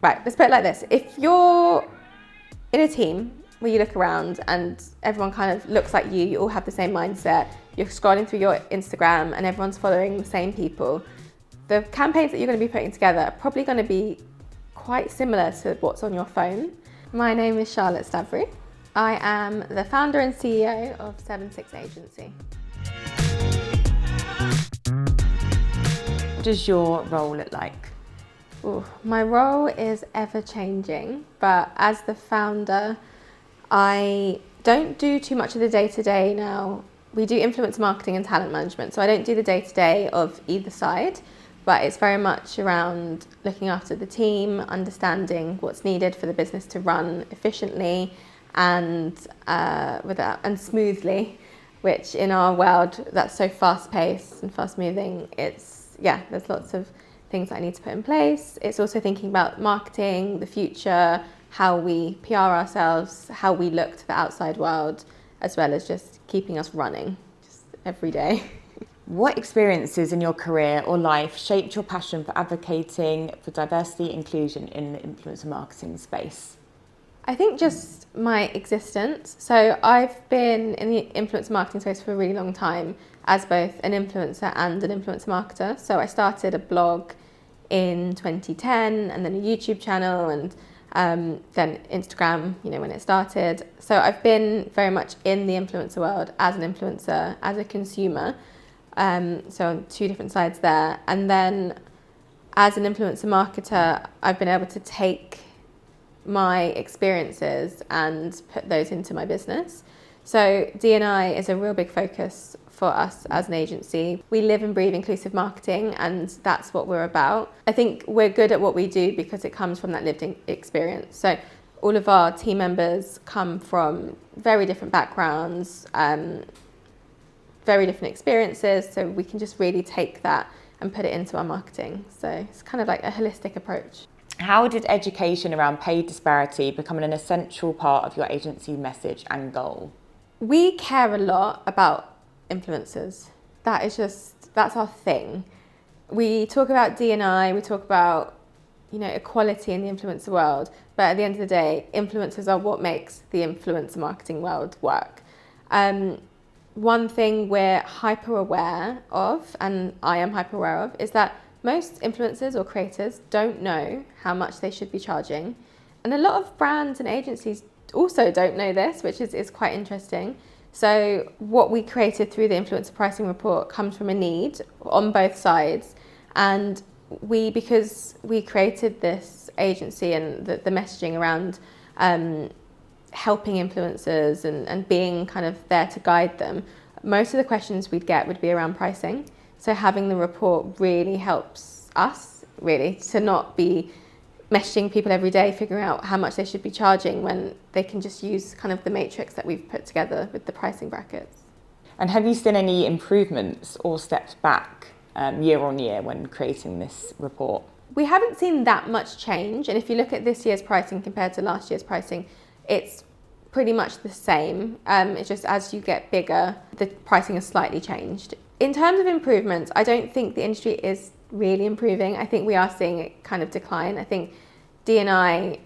Right, let's put it like this. If you're in a team where you look around and everyone kind of looks like you all have the same mindset, you're scrolling through your Instagram and everyone's following the same people, the campaigns that you're going to be putting together are probably going to be quite similar to what's on your phone. My name is Charlotte Stavrou. I am the founder and CEO of SevenSix Agency. What does your role look like? Ooh, my role is ever changing, but as the founder, I don't do too much of the day-to-day now. We do influencer marketing and talent management, so I don't do the day-to-day of either side, but it's very much around looking after the team, understanding what's needed for the business to run efficiently and smoothly, which in our world that's so fast-paced and fast-moving. There's lots of things that I need to put in place. It's also thinking about marketing, the future, how we PR ourselves, how we look to the outside world, as well as just keeping us running just every day. What experiences in your career or life shaped your passion for advocating for diversity inclusion in the influencer marketing space? I think just my existence. So I've been in the influencer marketing space for a really long time as both an influencer and an influencer marketer. So I started a blog in 2010 and then a YouTube channel and then Instagram, when it started. So I've been very much in the influencer world as an influencer, as a consumer. So on two different sides there. And then as an influencer marketer, I've been able to take my experiences and put those into my business. So D&I is a real big focus for us as an agency. We live and breathe inclusive marketing, and that's what we're about. I think we're good at what we do because it comes from that lived experience. So all of our team members come from very different backgrounds, very different experiences, so we can just really take that and put it into our marketing. So it's kind of like a holistic approach. How did education around pay disparity become an essential part of your agency message and goal? We care a lot about influencers. That's our thing. We talk about D&I, we talk about, equality in the influencer world, but at the end of the day, influencers are what makes the influencer marketing world work. One thing we're hyper aware of, and I am hyper aware of, is that most influencers or creators don't know how much they should be charging. And a lot of brands and agencies also don't know this, which is quite interesting. So what we created through the influencer pricing report comes from a need on both sides. And because we created this agency and the messaging around helping influencers and being kind of there to guide them, most of the questions we'd get would be around pricing. So having the report really helps us to not be messaging people every day, figuring out how much they should be charging when they can just use kind of the matrix that we've put together with the pricing brackets. And have you seen any improvements or steps back year on year when creating this report? We haven't seen that much change. And if you look at this year's pricing compared to last year's pricing, it's pretty much the same. It's just as you get bigger, the pricing has slightly changed. In terms of improvements, I don't think the industry is really improving. I think we are seeing it kind of decline. I think D&I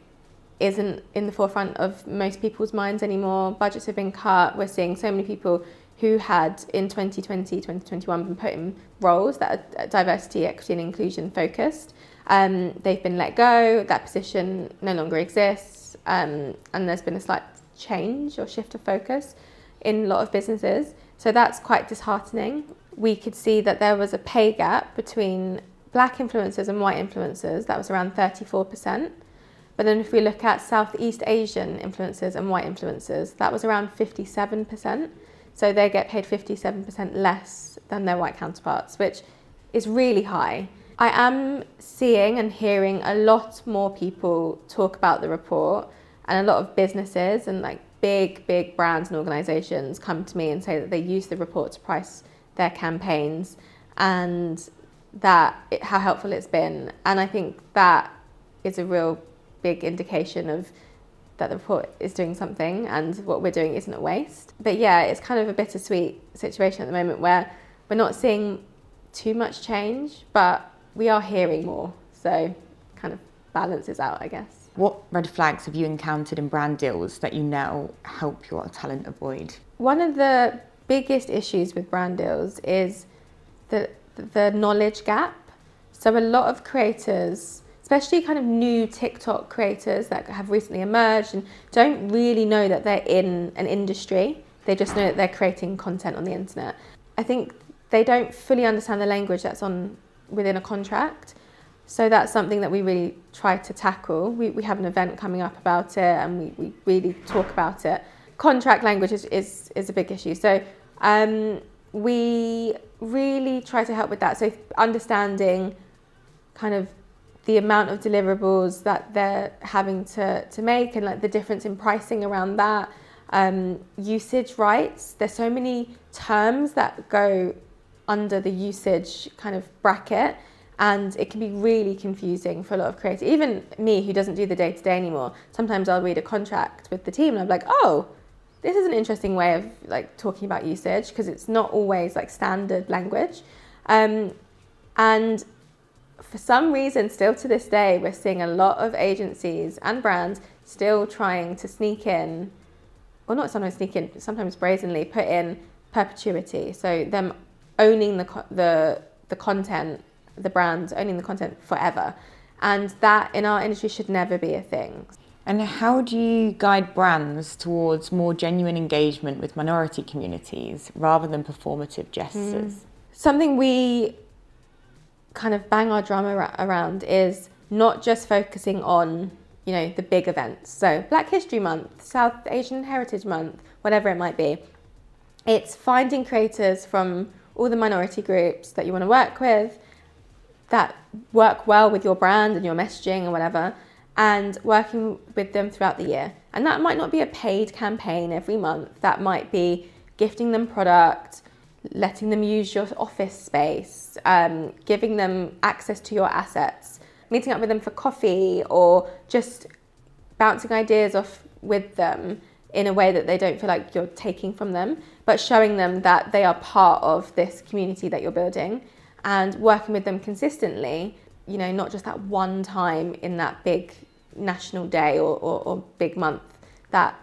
isn't in the forefront of most people's minds anymore. Budgets have been cut. We're seeing so many people who had in 2020, 2021 been put in roles that are diversity, equity and inclusion focused. They've been let go. That position no longer exists. And there's been a slight change or shift of focus in a lot of businesses. So that's quite disheartening. We could see that there was a pay gap between Black influencers and white influencers that was around 34%. But then if we look at Southeast Asian influencers and white influencers, that was around 57%. So they get paid 57% less than their white counterparts, which is really high. I am seeing and hearing a lot more people talk about the report, and a lot of businesses and big brands and organizations come to me and say that they use the report to price their campaigns and how helpful it's been. And I think that is a real big indication of that the report is doing something and what we're doing isn't a waste. But yeah, it's kind of a bittersweet situation at the moment where we're not seeing too much change, but we are hearing more. So kind of balances out, I guess. What red flags have you encountered in brand deals that you now help your talent avoid? One of the biggest issues with brand deals is the knowledge gap. So a lot of creators, especially kind of new TikTok creators that have recently emerged and don't really know that they're in an industry. They just know that they're creating content on the internet. I think they don't fully understand the language that's within a contract. So that's something that we really try to tackle. We have an event coming up about it, and we really talk about it. Contract language is a big issue. So we really try to help with that. So understanding kind of the amount of deliverables that they're having to make, and like the difference in pricing around that. Usage rights. There's so many terms that go under the usage kind of bracket, and it can be really confusing for a lot of creators. Even me, who doesn't do the day-to-day anymore, sometimes I'll read a contract with the team and I'm like, oh, this is an interesting way of like talking about usage, because it's not always like standard language. And for some reason, still to this day, we're seeing a lot of agencies and brands still trying to sneak in, or not sometimes sneak in, sometimes brazenly put in perpetuity. So them owning the content, the brands owning the content forever. And that in our industry should never be a thing. And how do you guide brands towards more genuine engagement with minority communities rather than performative gestures? Something we kind of bang our drum around is not just focusing on, you know, the big events. So Black History Month, South Asian Heritage Month, whatever it might be. It's finding creators from all the minority groups that you want to work with, that work well with your brand and your messaging and whatever, and working with them throughout the year. And that might not be a paid campaign every month. That might be gifting them product, letting them use your office space, giving them access to your assets, meeting up with them for coffee, or just bouncing ideas off with them in a way that they don't feel like you're taking from them, but showing them that they are part of this community that you're building, and working with them consistently, you know, not just that one time in that big national day or big month that,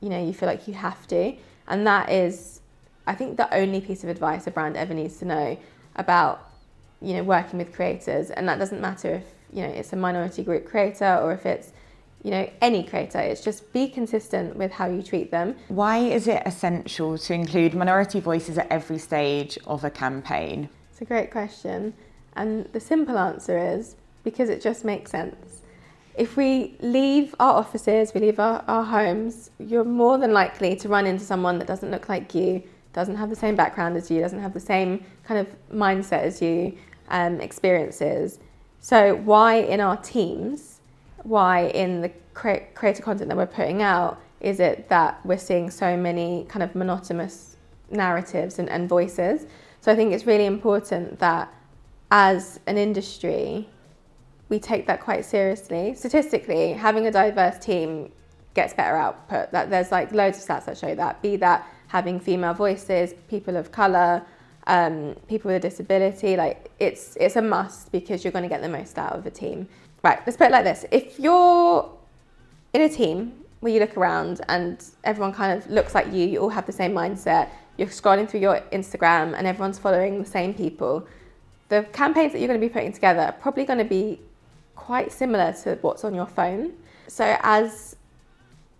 you know, you feel like you have to. And that is, I think, the only piece of advice a brand ever needs to know about, you know, working with creators. And that doesn't matter if, you know, it's a minority group creator or if it's, you know, any creator. It's just be consistent with how you treat them. Why is it essential to include minority voices at every stage of a campaign? It's a great question. And the simple answer is because it just makes sense. If we leave our offices, we leave our homes, you're more than likely to run into someone that doesn't look like you, doesn't have the same background as you, doesn't have the same kind of mindset as you, experiences. So why in our teams, why in the creator content that we're putting out, is it that we're seeing so many kind of monotonous narratives and voices? So I think it's really important that as an industry, we take that quite seriously. Statistically, having a diverse team gets better output. That there's like loads of stats that show that. Be that having female voices, people of colour, people with a disability. Like it's a must, because you're going to get the most out of a team. Right, let's put it like this. If you're in a team where you look around and everyone kind of looks like you all have the same mindset, you're scrolling through your Instagram and everyone's following the same people, the campaigns that you're going to be putting together are probably going to be quite similar to what's on your phone. So as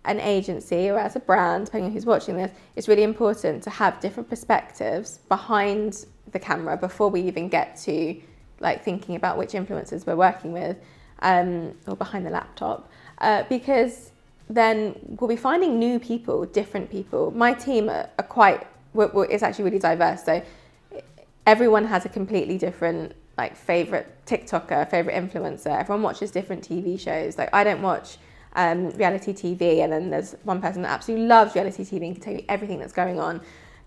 an agency or as a brand, depending on who's watching this, it's really important to have different perspectives behind the camera before we even get to like thinking about which influencers we're working with, or behind the laptop, because then we'll be finding new people, different people. My team are it's actually really diverse. So everyone has a completely different like favorite TikToker, favorite influencer. Everyone watches different TV shows. Like I don't watch reality TV, and then there's one person that absolutely loves reality TV and can tell you everything that's going on.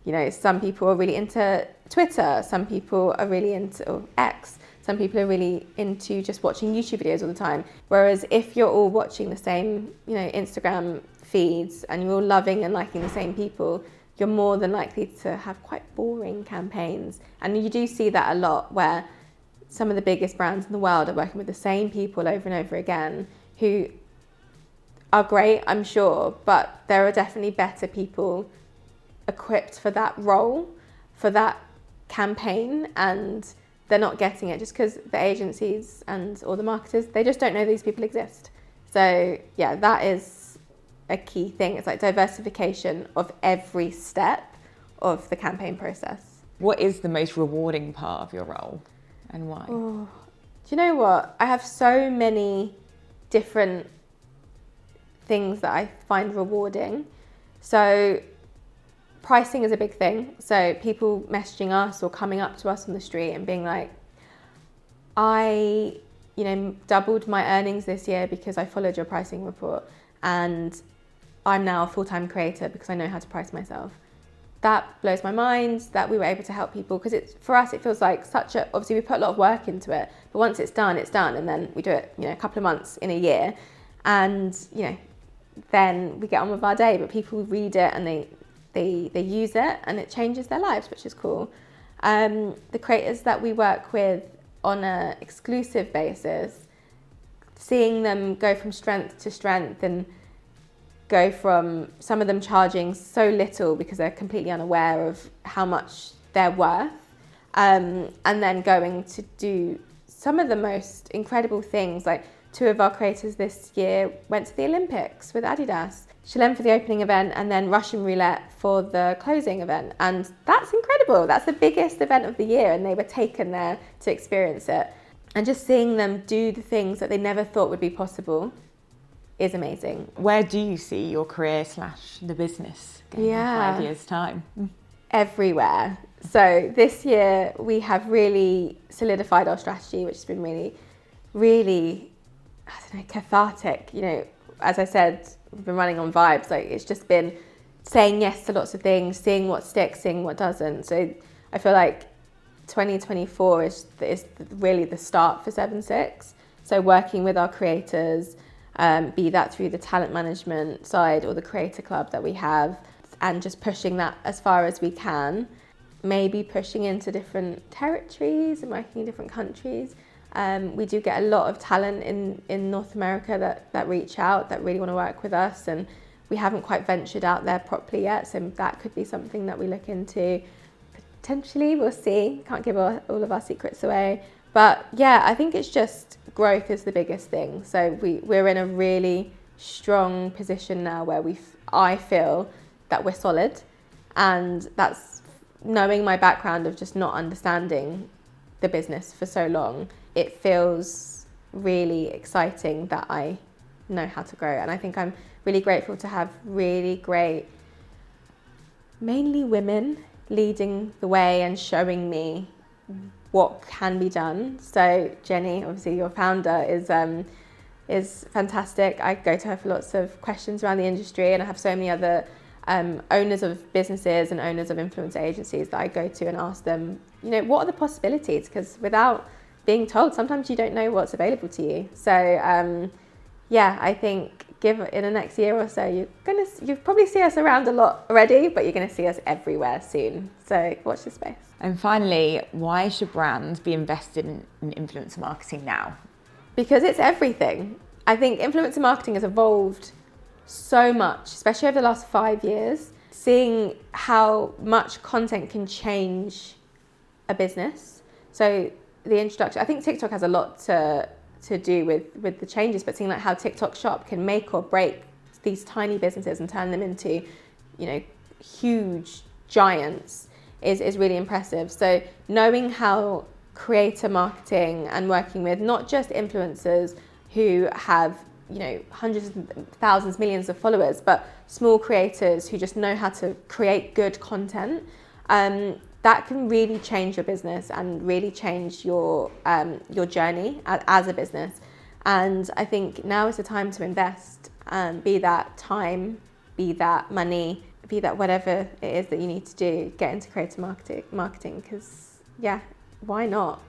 You know, some people are really into Twitter, some people are really into X, some people are really into just watching YouTube videos all the time. Whereas if you're all watching the same, you know, Instagram feeds and you're all loving and liking the same people, you're more than likely to have quite boring campaigns. And you do see that a lot, where some of the biggest brands in the world are working with the same people over and over again who are great, I'm sure, but there are definitely better people equipped for that role, for that campaign, and they're not getting it just because the agencies and all the marketers, they just don't know these people exist. So yeah, that is a key thing. It's like diversification of every step of the campaign process. What is the most rewarding part of your role and why? Oh, do you know what? I have so many different things that I find rewarding. So pricing is a big thing. So people messaging us or coming up to us on the street and being like, I, doubled my earnings this year because I followed your pricing report, and I'm now a full-time creator because I know how to price myself. That blows my mind that we were able to help people, because for us it feels like obviously we put a lot of work into it, but once it's done, and then we do it, a couple of months in a year, and then we get on with our day. But people read it and they use it, and it changes their lives, which is cool. The creators that we work with on an exclusive basis, seeing them go from strength to strength and go from some of them charging so little because they're completely unaware of how much they're worth, and then going to do some of the most incredible things. Like 2 of our creators this year went to the Olympics with Adidas. Shalem for the opening event, and then Russian roulette for the closing event. And that's incredible. That's the biggest event of the year, and they were taken there to experience it. And just seeing them do the things that they never thought would be possible is amazing. Where do you see your career / the business in 5 years' time? Everywhere. So this year we have really solidified our strategy, which has been really, really, cathartic. As I said, we've been running on vibes. Like, it's just been saying yes to lots of things, seeing what sticks, seeing what doesn't. So I feel like 2024 is really the start for SevenSix. So working with our creators, be that through the talent management side or the creator club that we have, and just pushing that as far as we can. Maybe pushing into different territories and working in different countries. We do get a lot of talent in North America that reach out, that really want to work with us, and we haven't quite ventured out there properly yet, so that could be something that we look into. Potentially, we'll see. Can't give all of our secrets away. But yeah, I think it's just growth is the biggest thing. So we're in a really strong position now where I feel that we're solid, and that's knowing my background of just not understanding the business for so long. It feels really exciting that I know how to grow, and I think I'm really grateful to have really great, mainly women, leading the way and showing me what can be done. So Jenny, obviously your founder, is fantastic. I go to her for lots of questions around the industry, and I have so many other owners of businesses and owners of influencer agencies that I go to and ask them, what are the possibilities? Because without being told, sometimes you don't know what's available to you. So I think in the next year or so, you'll probably see us around a lot already, but you're going to see us everywhere soon. So watch this space. And finally, why should brands be invested in influencer marketing now? Because it's everything. I think influencer marketing has evolved so much, especially over the last 5 years, seeing how much content can change a business. So the introduction, I think TikTok has a lot to do with the changes, but seeing like how TikTok Shop can make or break these tiny businesses and turn them into, huge giants is really impressive. So knowing how creator marketing and working with not just influencers who have hundreds of thousands, millions of followers, but small creators who just know how to create good content, that can really change your business and really change your journey as a business. And I think now is the time to invest, be that time, be that money, be that whatever it is that you need to do, get into creator marketing, because why not?